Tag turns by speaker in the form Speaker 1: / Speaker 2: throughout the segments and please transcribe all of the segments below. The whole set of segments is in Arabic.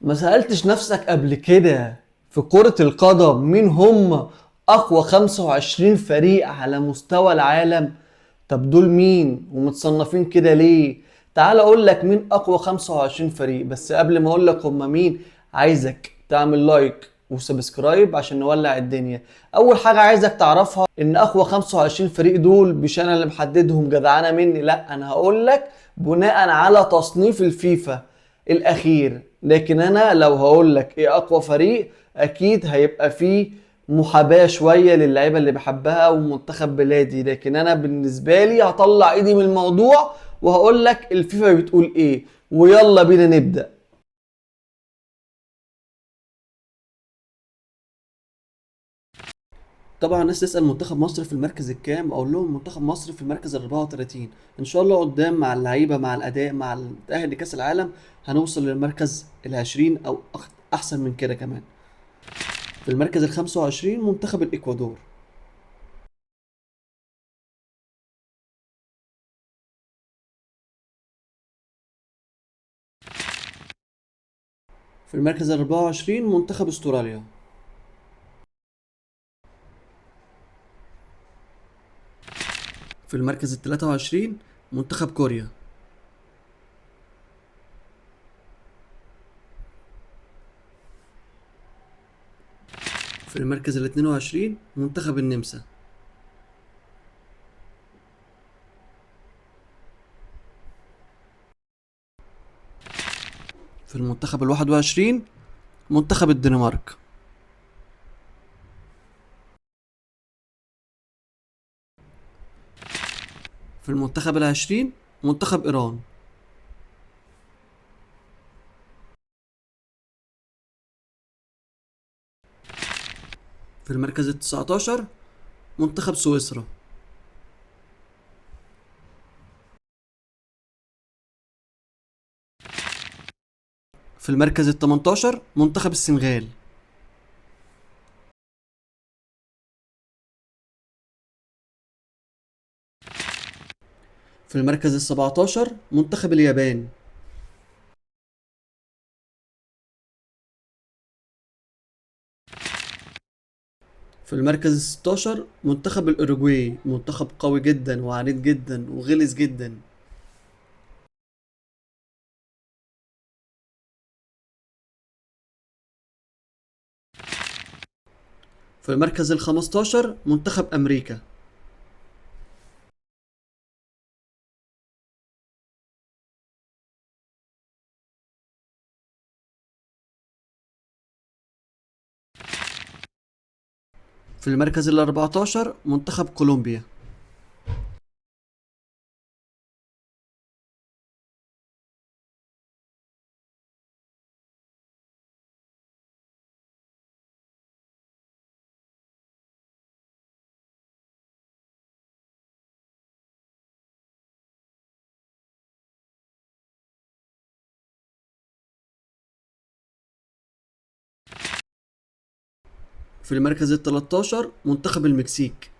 Speaker 1: ما سألتش نفسك قبل كده في كرة القدم مين هم أقوى 25 فريق على مستوى العالم؟ طب دول مين ومتصنفين كده ليه؟ تعال أقول لك مين أقوى 25 فريق، بس قبل ما أقول لك هم مين عايزك تعمل لايك وسبسكرايب عشان نولع الدنيا. أول حاجة عايزك تعرفها إن أقوى 25 فريق دول مش أنا اللي محددهم جدعانة مني، لأ أنا هقول لك بناء على تصنيف الفيفا الاخير. لكن انا لو هقول لك ايه اقوى فريق اكيد هيبقى فيه محاباة شوية للعيبة اللي بحبها ومنتخب بلادي، لكن انا بالنسبة لي هطلع ايدي من الموضوع وهقول لك الفيفا بتقول ايه. ويلا بينا نبدأ. طبعا الناس تسأل منتخب مصر في المركز الكام، اقول لهم منتخب مصر في المركز ال 34. ان شاء الله قدام مع اللعيبة مع الاداء مع التأهل لكأس العالم هنوصل للمركز ال 20 او احسن من كده كمان. في المركز ال 25 منتخب الاكوادور. في المركز ال 24 منتخب استراليا. في المركز ال 23 منتخب كوريا. في المركز ال 22 منتخب النمسا. في المنتخب ال 21 منتخب الدنمارك. في المنتخب ال 20 منتخب إيران. في المركز ال 19 منتخب سويسرا. في المركز ال 18 منتخب السنغال. في المركز ال 17 منتخب اليابان. في المركز ال 16 منتخب الأوروجواي، منتخب قوي جدا وعنيد جدا وغلس جدا. في المركز ال 15 منتخب أمريكا. في المركز ال 14 منتخب كولومبيا. في المركز ال 13 منتخب المكسيك.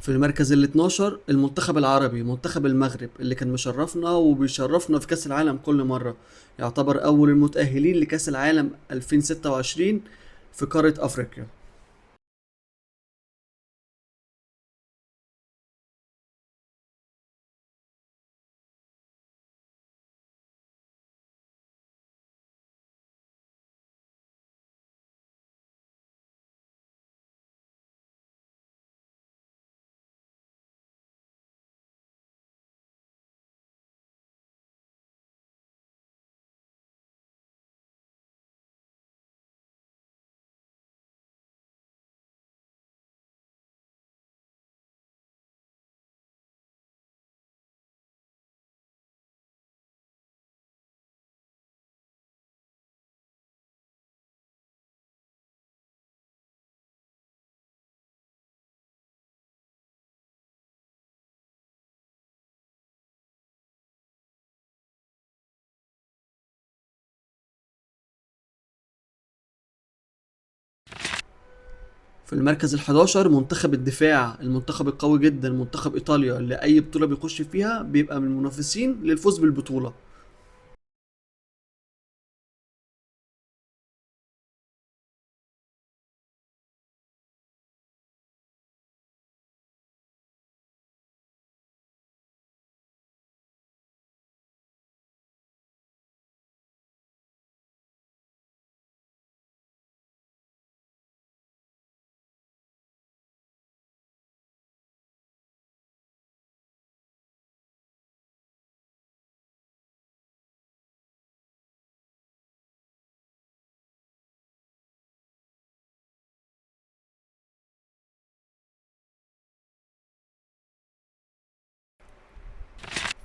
Speaker 1: في المركز ال 12 المنتخب العربي، منتخب المغرب اللي كان مشرفنا وبيشرفنا في كأس العالم كل مرة. يعتبر أول المتأهلين لكأس العالم 2026 في قارة أفريقيا. في المركز ال11 منتخب الدفاع، المنتخب القوي جدا، منتخب ايطاليا اللي اي بطولة بيخش فيها بيبقى من المنافسين للفوز بالبطولة.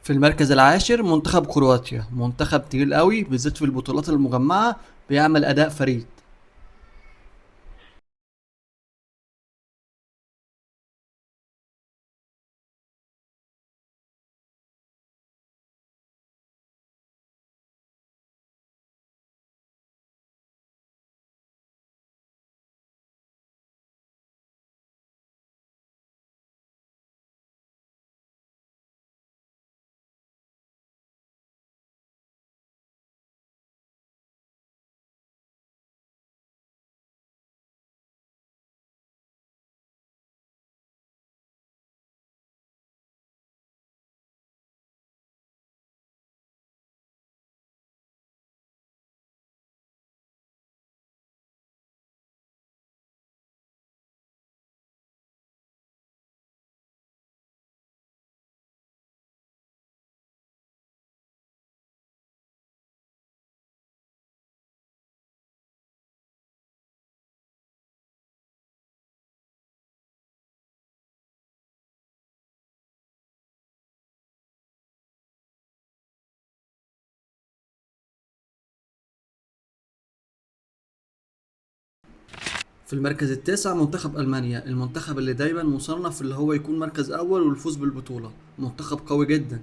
Speaker 1: في المركز العاشر منتخب كرواتيا، منتخب تقيل قوي بالذات في البطولات المجمعة، بيعمل اداء فريد. في المركز التاسع منتخب ألمانيا، المنتخب اللي دايما مصنف اللي هو يكون مركز أول والفوز بالبطولة، منتخب قوي جدا.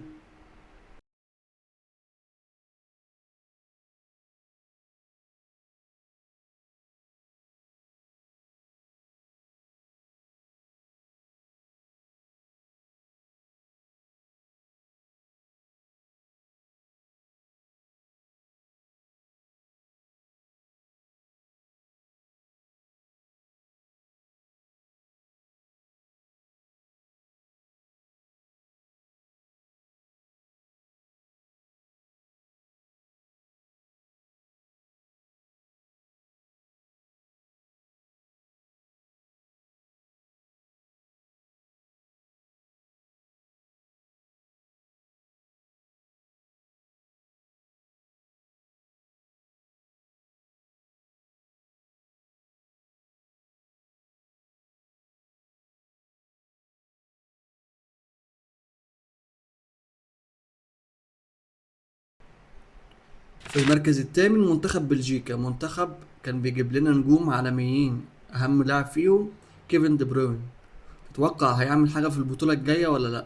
Speaker 1: في المركز الثامن منتخب بلجيكا، منتخب كان بيجيب لنا نجوم عالميين، أهم لاعب فيهم كيفن دي بروين. تتوقع هيعمل حاجة في البطولة الجاية ولا لأ؟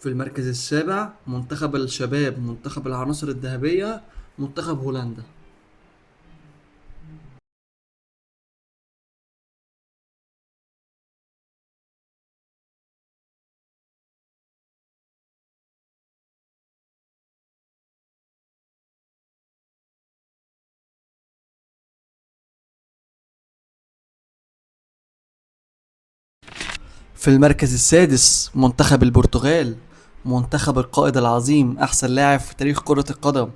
Speaker 1: في المركز السابع منتخب الشباب، منتخب العناصر الذهبية، منتخب هولندا. في المركز السادس منتخب البرتغال، منتخب القائد العظيم، أحسن لاعب في تاريخ كرة القدم،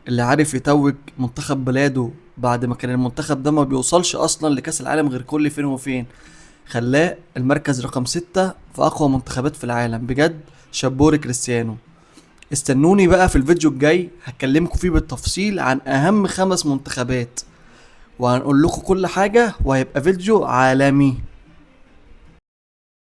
Speaker 1: اللي عارف يتوج منتخب بلاده بعد ما كان المنتخب ده ما بيوصلش أصلا لكأس العالم غير كل فين وفين. خلاه المركز رقم 6 في أقوى منتخبات في العالم، بجد شابور كريستيانو. استنوني بقى في الفيديو الجاي هكلمكم فيه بالتفصيل عن أهم 5 منتخبات، وهنقول لكم كل حاجة، وهيبقى فيديو عالمي.